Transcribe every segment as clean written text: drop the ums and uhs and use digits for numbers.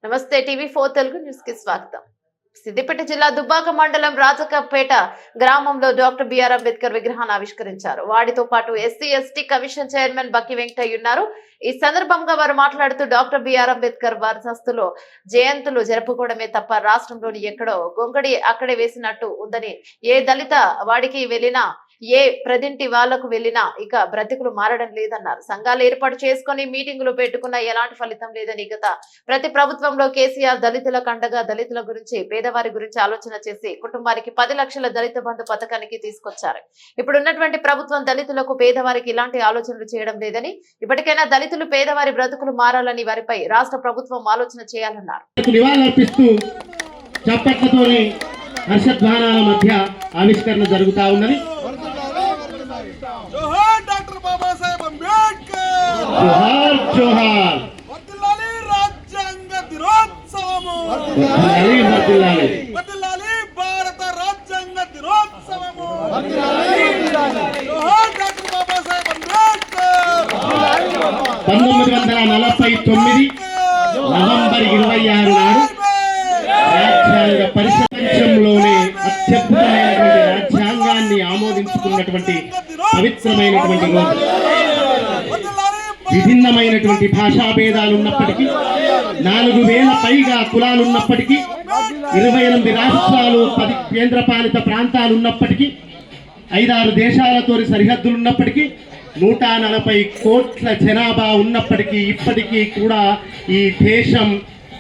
నమస్తే టీవీ4 తెలుగు న్యూస్ కి స్వాగతం. సిద్దిపేట జిల్లా దుబ్బాక మండలం రాజకపేట గ్రామంలో డాక్టర్ బిఆర్ అంబేద్కర్ విగ్రహాన్ని ఆవిష్కరించారు. వాడితో పాటు ఎస్సీ ఎస్టీ కమిషన్ చైర్మన్ బక్కి వెంకటయ్య ఉన్నారు. ఈ సందర్భంగా వారు మాట్లాడుతూ డాక్టర్ బిఆర్ అంబేద్కర్ వారసత్తులో జయంతులు జరుపుకోవడమే తప్ప రాష్ట్రంలోని ఎక్కడో గొంగడి అక్కడే వేసినట్టు ఉందని, ఏ దళిత వాడికి వెళ్ళినా ఏ ప్రదింటి వాళ్లకు వెళ్ళినా ఇక బ్రతుకులు మారడం లేదన్నారు. సంఘాలు ఏర్పాటు చేసుకుని మీటింగులు పెట్టుకున్న ఎలాంటి ఫలితం లేదని, గత ప్రతి ప్రభుత్వంలో కేసీఆర్ దళితుల కండగా దళితుల గురించి పేదవారి గురించి ఆలోచన చేసి కుటుంబానికి 10 లక్షల దళిత బంధు పథకానికి తీసుకొచ్చారు. ఇప్పుడున్నటువంటి ప్రభుత్వం దళితులకు పేదవారికి ఇలాంటి ఆలోచనలు చేయడం లేదని, ఇప్పటికైనా దళితులు పేదవారి బ్రతుకులు మారాలని వారిపై రాష్ట్ర ప్రభుత్వం ఆలోచన చేయాలన్నారు. హర్షధ్వానాల మధ్య ఆవిష్కరణ జరుగుతా ఉన్నది. జోహార్ డాక్టర్ బాబాసాహెబ్ అంబేద్కర్, జోహార్ జోహార్. వర్ధిల్లాలి రాజ్యాంగ దినోత్సవము, వర్ధిల్లాలి వర్ధిల్లాలి. వర్ధిల్లాలి భారత రాజ్యాంగ దినోత్సవము, జోహార్ డాక్టర్ బాబాసాహెబ్ అంబేద్కర్. 1949 నవంబర్ 26 నాడు రాజ్యాంగ పరిషత్లోనే అత్యద్భుతమైనటువంటి రాజ్యాంగాన్ని ఆమోదించుకున్నటువంటి పవిత్రమైనటువంటి రోజు. విభిన్నమైనటువంటి భాషా భేదాలు ఉన్నప్పటికీ, 4000 పైగా కులాలు ఉన్నప్పటికీ, 28 రాష్ట్రాలు, 10 కేంద్రపాలిత ప్రాంతాలు ఉన్నప్పటికీ, 5-6 దేశాలతో సరిహద్దులు ఉన్నప్పటికీ, 140 కోట్ల జనాభా ఉన్నప్పటికీ, ఇప్పటికీ కూడా ఈ దేశం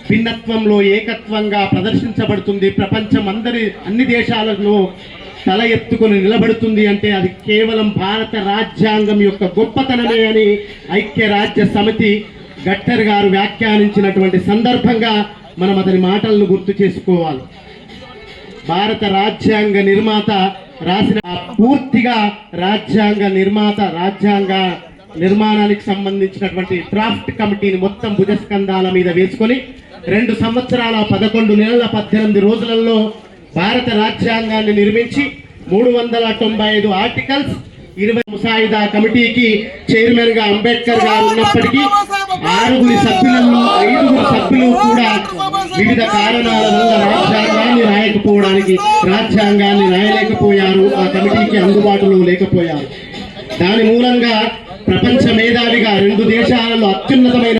భిన్నత్వంలో ఏకత్వంగా ప్రదర్శించబడుతుంది. ప్రపంచం అన్ని దేశాలలో తల ఎత్తుకొని నిలబడుతుంది అంటే అది కేవలం భారత రాజ్యాంగం యొక్క గొప్పతనమే అని ఐక్యరాజ్య సమితి గట్టర్ గారు వ్యాఖ్యానించినటువంటి సందర్భంగా మనం అతని మాటలను గుర్తు చేసుకోవాలి. భారత రాజ్యాంగ నిర్మాత రాసిన పూర్తిగా రాజ్యాంగ నిర్మాణానికి సంబంధించినటువంటి డ్రాఫ్ట్ కమిటీని మొత్తం భుజస్కంధాల మీద వేసుకొని 2 సంవత్సరాల 11 నెలల 18 రోజులలో భారత రాజ్యాంగాన్ని నిర్మించి 395 ఆర్టికల్స్, 20 ముసాయిదా కమిటీకి చైర్మన్ గా అంబేద్కర్ గారు ఉన్నప్పటికీ 6 సభ్యులలో 5 సభ్యులు కూడా వివిధ కారణాల వల్ల రాజ్యాంగాన్ని రాయలేకపోయారు. ఆ కమిటీకి అందుబాటులో లేకపోయారు. దాని మూలంగా ప్రపంచ మేధావిగా 2 దేశాలలో అత్యున్నతమైన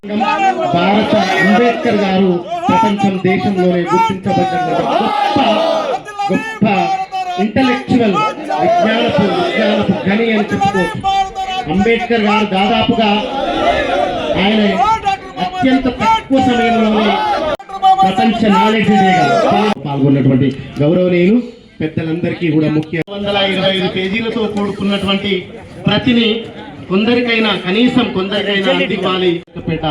భారత అంబేద్కర్ గారు ప్రపంచం దేశంలోనే గుర్తించబడ్డ గొప్ప ఇంటలెక్చువల్ విజ్ఞానపు గని అని చెప్పుకోవచ్చు. అంబేద్కర్ గారు దాదాపుగా ఆయన అత్యంత తక్కువ సమయంలోనే ప్రపంచ నాలెడ్జ్ డేగా పాల్గొన్నటువంటి గౌరవనీయులు పెద్దలందరికీ కూడా 125 పేజీలతో కూడుకున్నటువంటి ప్రతిని కొందరికైనా అందివ్వాలి. పేట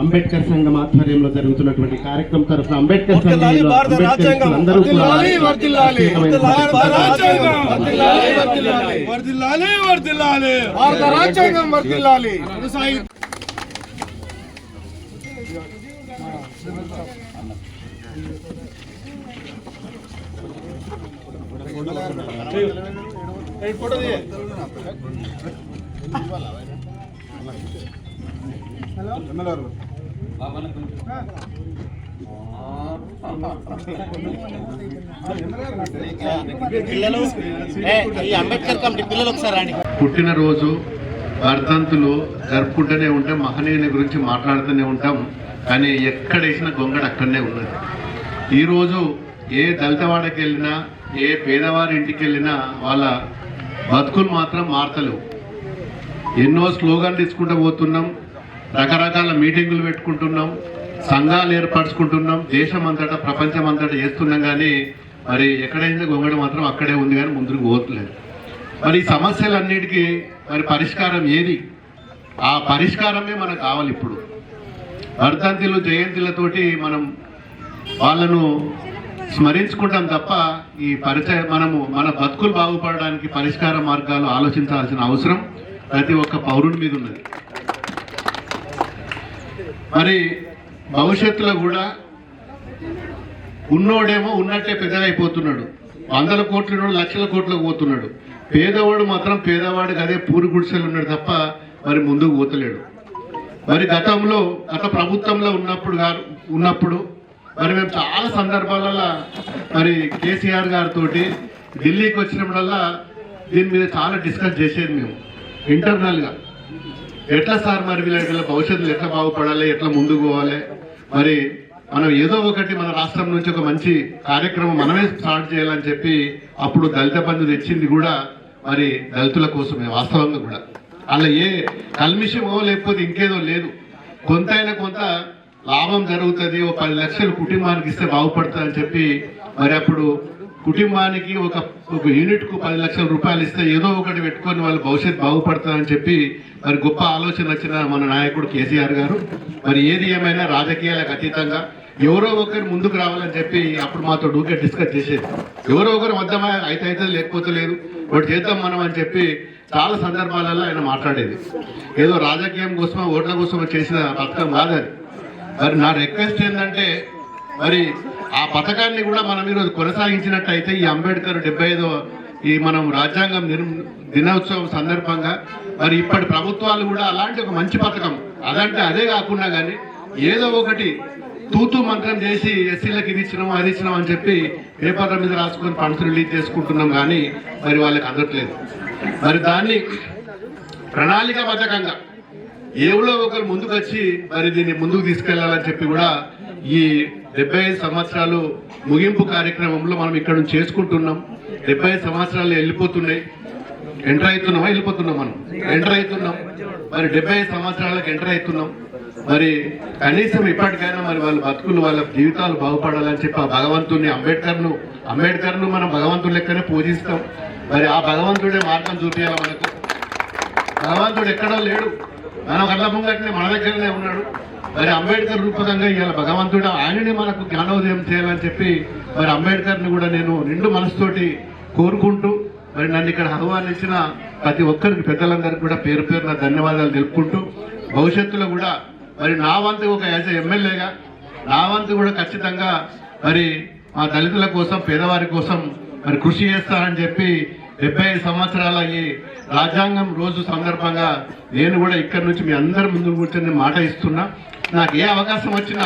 అంబేద్కర్ సంఘం ఆధ్వర్యంలో జరుగుతున్నటువంటి కార్యక్రమం తరఫున అంబేద్కర్ సంఘంలో అందరూ పుట్టినరోజు వర్ధంతులు జరుపుకుంటూనే ఉంటాం, మహనీయుని గురించి మాట్లాడుతూనే ఉంటాం. కానీ ఎక్కడేసిన గొంగడ అక్కడనే ఉన్నది. ఈరోజు ఏ దళితవాడకి వెళ్ళినా, ఏ పేదవారి ఇంటికి వెళ్ళినా వాళ్ళ బతుకులు మాత్రం మారతలేవు. ఎన్నో స్లోగన్లు తీసుకుంటూ పోతున్నాం, రకరకాల మీటింగులు పెట్టుకుంటున్నాం, సంఘాలు ఏర్పరచుకుంటున్నాం, దేశం అంతటా ప్రపంచం అంతటా చేస్తున్నాం. కానీ మరి ఎక్కడైంది గొంగడ మాత్రం అక్కడే ఉంది, కానీ ముందుకు పోతలేదు. మరి ఈ సమస్యలన్నిటికీ మరి పరిష్కారం ఏది? ఆ పరిష్కారమే మనకు కావాలి. ఇప్పుడు వర్ధంతులు జయంతులతోటి మనం వాళ్ళను స్మరించుకుంటాం తప్ప ఈ మన బతుకులు బాగుపడడానికి పరిష్కార మార్గాలు ఆలోచించాల్సిన అవసరం ప్రతి ఒక్క పౌరుని మీద ఉన్నది. మరి భవిష్యత్తులో కూడా ఉన్నోడేమో ఉన్నట్టే పెద్దగా అయిపోతున్నాడు, 100 కోట్ల లక్షల కోట్లకు పోతున్నాడు. పేదవాడు మాత్రం పేదవాడికి అదే పూరి గుడిసెలు ఉన్నాడు తప్ప మరి ముందుకు పోతలేడు. మరి గత ప్రభుత్వంలో ఉన్నప్పుడు ఉన్నప్పుడు మరి మేము చాలా సందర్భాలలో మరి కేసీఆర్ గారితో ఢిల్లీకి వచ్చినప్పుడల్లా దీని మీద చాలా డిస్కస్ చేసేది మేము ఇంటర్నల్గా. ఎట్లా సార్ మరి వీళ్ళ భవిష్యత్తులో ఎట్లా బాగుపడాలి, ఎట్లా ముందుకు పోవాలి, మరి మనం ఏదో ఒకటి మన రాష్ట్రం నుంచి ఒక మంచి కార్యక్రమం మనమే స్టార్ట్ చేయాలని చెప్పి అప్పుడు దళిత బంధు తెచ్చింది కూడా మరి దళితుల కోసమే వాస్తవంగా కూడా. అలా ఏ కల్మిషమో లేకపోతే ఇంకేదో లేదు, కొంతైనా కొంత లాభం జరుగుతుంది, ఓ 10 లక్షలు కుటుంబానికి ఇస్తే బాగుపడుతుంది అని చెప్పి మరి అప్పుడు కుటుంబానికి ఒక యూనిట్కు 10 లక్షల రూపాయలు ఇస్తే ఏదో ఒకటి పెట్టుకొని వాళ్ళ భవిష్యత్తు బాగుపడుతుందని చెప్పి మరి గొప్ప ఆలోచన వచ్చిన మన నాయకుడు కేసీఆర్ గారు. మరి ఏది ఏమైనా రాజకీయాలకు అతీతంగా ఎవరో ఒకరు ముందుకు రావాలని చెప్పి అప్పుడు మాతో డూకే డిస్కస్ చేసేది. ఎవరో ఒకరు వద్దామా, అయితే లేకపోతే లేదు, ఒకటి చేద్దాం మనం అని చెప్పి చాలా సందర్భాలలో ఆయన మాట్లాడేది. ఏదో రాజకీయం కోసమో ఓట్ల కోసమో చేసిన పథకం కాదని. మరి నా రిక్వెస్ట్ ఏంటంటే మరి ఆ పథకాన్ని కూడా మనం ఈరోజు కొనసాగించినట్టయితే ఈ అంబేద్కర్ 75వ ఈ మనం రాజ్యాంగం దినోత్సవం సందర్భంగా మరి ఇప్పటి ప్రభుత్వాలు కూడా అలాంటి ఒక మంచి పథకం అదంటే అదే కాకుండా కానీ ఏదో ఒకటి తూతూ మంత్రం చేసి ఎస్సీలకు ఇది ఇచ్చినాం అది ఇచ్చినాం అని చెప్పి పేపర్ల మీద రాసుకొని ఫండ్స్ రిలీజ్ చేసుకుంటున్నాం కానీ మరి వాళ్ళకి అందట్లేదు. మరి దాన్ని ప్రణాళికాబద్ధంగా ఎవరో ఒకరు ముందుకు వచ్చి మరి దీన్ని ముందుకు తీసుకెళ్లాలని చెప్పి కూడా ఈ 75 సంవత్సరాలు ముగింపు కార్యక్రమంలో మనం ఇక్కడ నుంచి చేసుకుంటున్నాం. 75 సంవత్సరాలు వెళ్ళిపోతున్నాయి, ఎంటర్ అవుతున్నామా వెళ్ళిపోతున్నాం, మనం ఎంటర్ అవుతున్నాం. మరి 75 సంవత్సరాలకు ఎంటర్ అవుతున్నాం. మరి కనీసం ఇప్పటికైనా మరి వాళ్ళ బతుకులు వాళ్ళ జీవితాలు బాగుపడాలని చెప్పి ఆ భగవంతుని అంబేద్కర్ను మనం భగవంతుడి లెక్కనే పూజిస్తాం. మరి ఆ భగవంతుడే మార్గం చూపించాలి మనకు. భగవంతుడు ఎక్కడో లేడు, మనం కళ్ళ ముంగట్నే మన దగ్గరనే ఉన్నాడు. మరి అంబేద్కర్ రూపకంగా ఇవాళ భగవంతుడు ఆయనని మనకు జ్ఞానోదయం చేయాలని చెప్పి మరి అంబేద్కర్ని కూడా నేను నిండు మనసుతోటి కోరుకుంటూ మరి నన్ను ఇక్కడ ఆహ్వానించిన ప్రతి ఒక్కరికి పెద్దలందరికీ కూడా పేరు పేరున ధన్యవాదాలు తెలుపుకుంటూ భవిష్యత్తులో కూడా మరి నా వంతు ఒక యాజ్ ఎమ్మెల్యేగా నా వంతు కూడా ఖచ్చితంగా మరి మా దళితుల కోసం పేదవారి కోసం మరి కృషి చేస్తానని చెప్పి 75 సంవత్సరాల ఈ రాజ్యాంగం రోజు సందర్భంగా నేను కూడా ఇక్కడ నుంచి మీ అందరి ముందు కూర్చొని మాట ఇస్తున్నా. నాకు ఏ అవకాశం వచ్చినా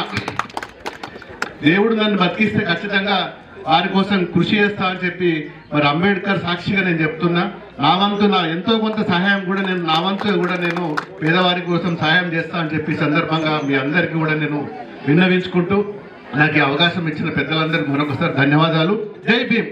దేవుడు నన్ను బతికిస్తే ఖచ్చితంగా వారి కోసం కృషి చేస్తా అని చెప్పి మరి అంబేద్కర్ సాక్షిగా నేను చెప్తున్నా. నా వంతు ఎంతో కొంత సహాయం కూడా నా వంతు కూడా నేను పేదవారి కోసం సహాయం చేస్తా అని చెప్పి సందర్భంగా మీ అందరికీ కూడా నేను విన్నవించుకుంటూ నాకు ఈ అవకాశం ఇచ్చిన పెద్దలందరికీ మరొకసారి ధన్యవాదాలు. జై భీమ్.